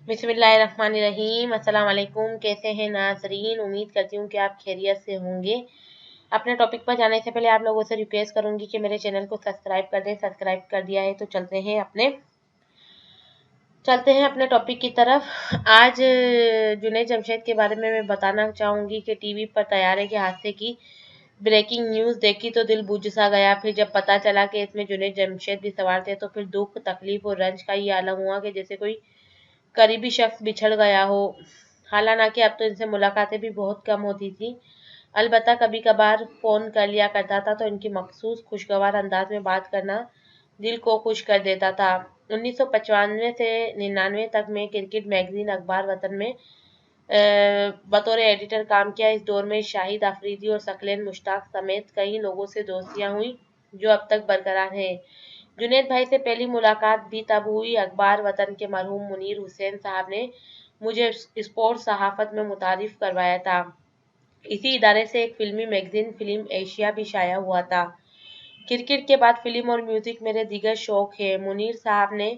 बिस्मिल्लाहिर्रहमानिर्रहीम। अस्सलाम वालेकुम। कैसे हैं नाज़रीन? उम्मीद करती हूँ कि आप खैरियत से होंगे। अपने टॉपिक पर जाने से पहले आप लोगों से रिक्वेस्ट करूँगी कि मेरे चैनल को सब्सक्राइब कर दें। सब्सक्राइब कर दिया है तो चलते हैं अपने टॉपिक की तरफ। आज जुनैद जमशेद के बारे में मैं बताना चाहूँगी कि टीवी पर तैयारे के हादसे की ब्रेकिंग न्यूज़ देखी तो दिल बुझ सा गया। फिर जब पता चला कि इसमें जुनैद जमशेद भी सवार थे तो फिर दुख, तकलीफ और रंज का ये आलम हुआ कि जैसे कोई करीबी शख्स बिछड़ गया हो। हालांकि अब तो इनसे मुलाकातें भी बहुत कम होती थी। अलबत्ता कभी कभार फ़ोन कर लिया करता था तो इनकी मखसूस खुशगवार अंदाज में बात करना दिल को खुश कर देता था। 1995 से 99 तक में क्रिकेट मैगजीन अखबार वतन में बतौर एडिटर काम किया। इस दौर में शाहिद आफरीदी और सकलेन मुश्ताक समेत कई लोगों से दोस्तियां हुई जो अब तक बरकरार हैं। जुनैद भाई से पहली मुलाकात भी तब हुई। अखबार वतन के मरहूम मुनीर हुसैन साहब ने मुझे स्पोर्ट्स सहाफत में मुतारिफ करवाया था। इसी इदारे से एक फिल्मी मैगजीन फिल्म एशिया भी शाया हुआ था। क्रिकेट के बाद फिल्म और म्यूजिक मेरे दीगर शौक है। मुनीर साहब ने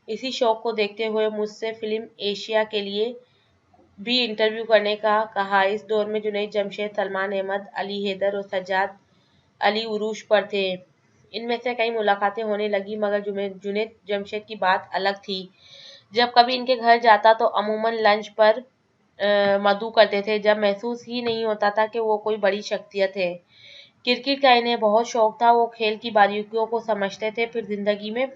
इसी शौक को देखते हुए मुझसे फिल्म एशिया के लिए भी इंटरव्यू करने का कहा। इस दौर में जुनैद जमशेद, सलमान अहमद, अली हैदर और सज्जाद अली उरूज पर थे। इनमें से कई मुलाकातें होने लगी मगर जुनैद जमशेद की बात अलग थी। जब कभी इनके घर जाता तो अमूमन लंच पर मधु करते थे। जब महसूस ही नहीं होता था कि वो कोई बड़ी शख्सियत है। क्रिकेट का इन्हें बहुत शौक था। वो खेल की बारीकियों को समझते थे। फिर जिंदगी में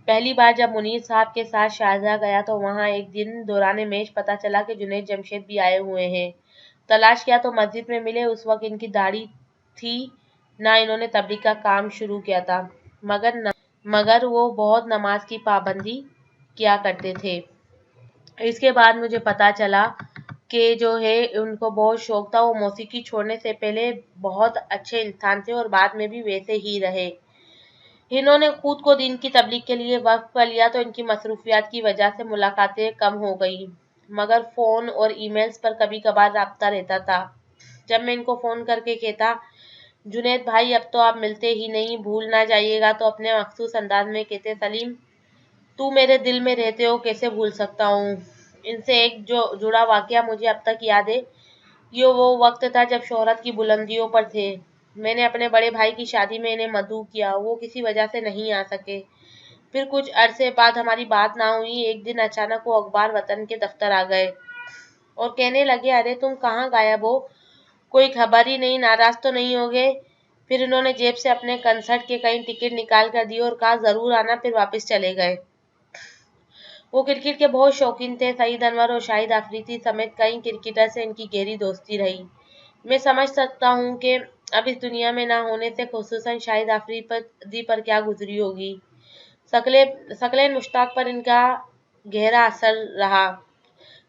पहली बार जब मुनीर साहब के साथ शारजाह गया तो वहाँ एक दिन दौरान मैच पता चला कि जुनैद जमशेद भी आए हुए हैं। तलाश किया तो मस्जिद में मिले। उस वक्त इनकी दाढ़ी थी ना इन्होंने तबलीग का काम शुरू किया था, मगर वो बहुत नमाज की पाबंदी किया करते थे। इसके बाद मुझे पता चला कि जो है उनको बहुत शौक था। वो मौसीकी छोड़ने से पहले बहुत अच्छे इंसान थे और बाद में भी वैसे ही रहे। इन्होंने खुद को दीन की तबलीग के लिए वक्फ कर लिया तो इनकी मसरूफियात की वजह से मुलाकातें कम हो गई मगर फ़ोन और ईमेल्स पर कभी कभार राब्ता रहता था। जब मैं इनको फ़ोन करके कहता जुनैद भाई अब तो आप मिलते ही नहीं, भूल ना जाइएगा, तो अपने मखसूस अंदाज में कहते सलीम तू मेरे दिल में रहते हो कैसे भूल सकता हूँ। इनसे एक जो जुड़ा वाकया मुझे अब तक याद है। ये वो वक्त था जब शोहरत की बुलंदियों पर थे। मैंने अपने बड़े भाई की शादी में इन्हें मदऊ किया। वो किसी वजह से नहीं आ सके। फिर कुछ अरसे बाद हमारी बात ना हुई। एक दिन अचानक वो अखबार वतन के दफ्तर आ गए और कहने लगे अरे तुम कहाँ गायब हो, कोई खबर ही नहीं, नाराज तो नहीं हो गए। फिर इन्होंने जेब से अपने कंसर्ट के कई टिकट निकाल कर दिए और कहा जरूर आना, फिर वापस चले गए। वो क्रिकेट के बहुत शौकीन थे। सईद अनवर और शाहिद आफरीदी समेत कई क्रिकेटर से इनकी गहरी दोस्ती रही। मैं समझ सकता हूँ कि अब इस दुनिया में ना होने से खुसूसन शाहिद आफरीदी पर क्या गुजरी होगी। सकलेन मुश्ताक पर इनका गहरा असर रहा।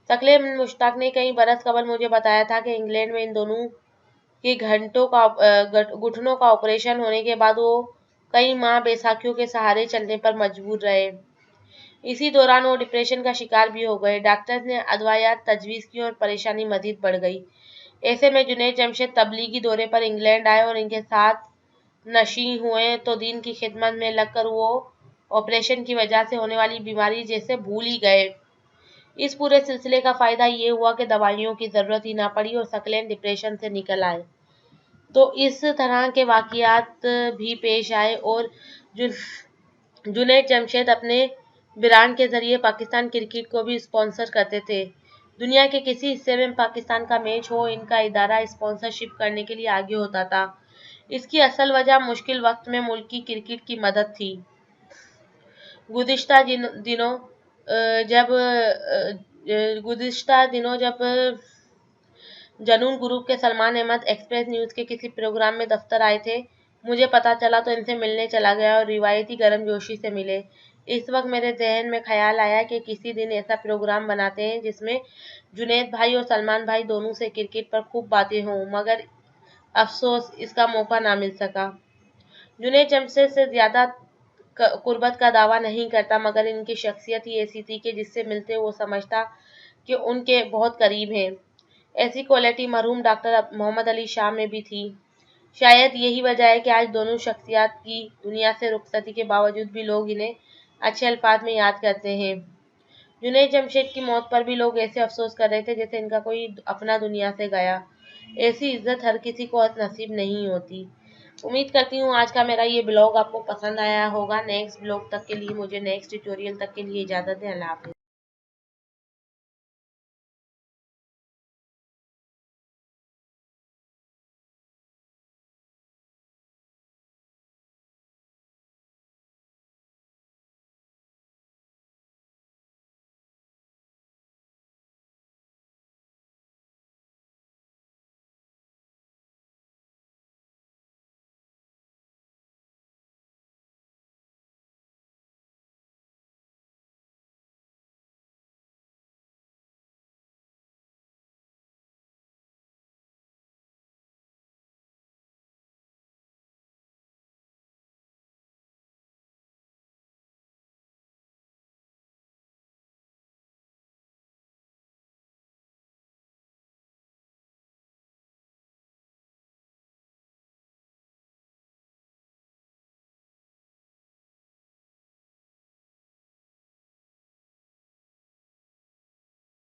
सकलेन मुश्ताक ने कई बरस कबल मुझे बताया था कि इंग्लैंड में इन दोनों के घुटनों का ऑपरेशन होने के बाद वो कई माह बैसाखियों के सहारे चलने पर मजबूर रहे। इसी दौरान वो डिप्रेशन का शिकार भी हो गए। डॉक्टर ने अदवायात तजवीज़ की और परेशानी मजीद बढ़ गई। ऐसे में जुनैद जमशेद तबलीगी दौरे पर इंग्लैंड आए और इनके साथ नशी हुए तो दीन की खिदमत में लगकर वो ऑपरेशन की वजह से होने वाली बीमारी जैसे भूल ही गए। इस पूरे सिलसिले का फ़ायदा ये हुआ कि दवाइयों की ज़रूरत ही ना पड़ी और सकलेन डिप्रेशन से निकल आए। तो इस तरह के वाक़ियात भी पेश आए और जुनैद जमशेद अपने ब्रांड के ज़रिए पाकिस्तान क्रिकेट को भी स्पॉन्सर करते थे। दुनिया के किसी हिस्से में पाकिस्तान का मैच हो, इनका इदारा स्पॉन्सरशिप करने के लिए आगे होता था। इसकी असल वजह मुश्किल वक्त में मुल्क की क्रिकेट की मदद थी। गुज़िश्ता दिनों जब जनून ग्रुप के सलमान अहमद एक्सप्रेस न्यूज़ के किसी प्रोग्राम में दफ्तर आए थे, मुझे पता चला तो इनसे मिलने चला गया और रिवायती गर्मजोशी से मिले। इस वक्त मेरे जहन में ख्याल आया कि किसी दिन ऐसा प्रोग्राम बनाते हैं जिसमें जुनैद भाई और सलमान भाई दोनों से क्रिकेट पर खूब बातें हों, मगर अफसोस इसका मौका ना मिल सका। जुनैद जमशेद से ज़्यादा कुर्बत का दावा नहीं करता मगर इनकी शख्सियत ही ऐसी थी कि जिससे मिलते वो समझता कि उनके बहुत करीब हैं। ऐसी क्वालिटी मरहूम डॉक्टर मोहम्मद अली शाह में भी थी। शायद यही वजह है कि आज दोनों शख्सियत की दुनिया से रुखसती के बावजूद भी लोग इन्हें अच्छे अल्फाज में याद करते हैं। जुनैद जमशेद की मौत पर भी लोग ऐसे अफसोस कर रहे थे जैसे इनका कोई अपना दुनिया से गया। ऐसी इज्जत हर किसी को नसीब नहीं होती। उम्मीद करती हूँ आज का मेरा ये ब्लॉग आपको पसंद आया होगा। नेक्स्ट ब्लॉग तक के लिए, मुझे नेक्स्ट ट्यूटोरियल तक के लिए इजाज़त दें। अल्लाह हाफ़िज़।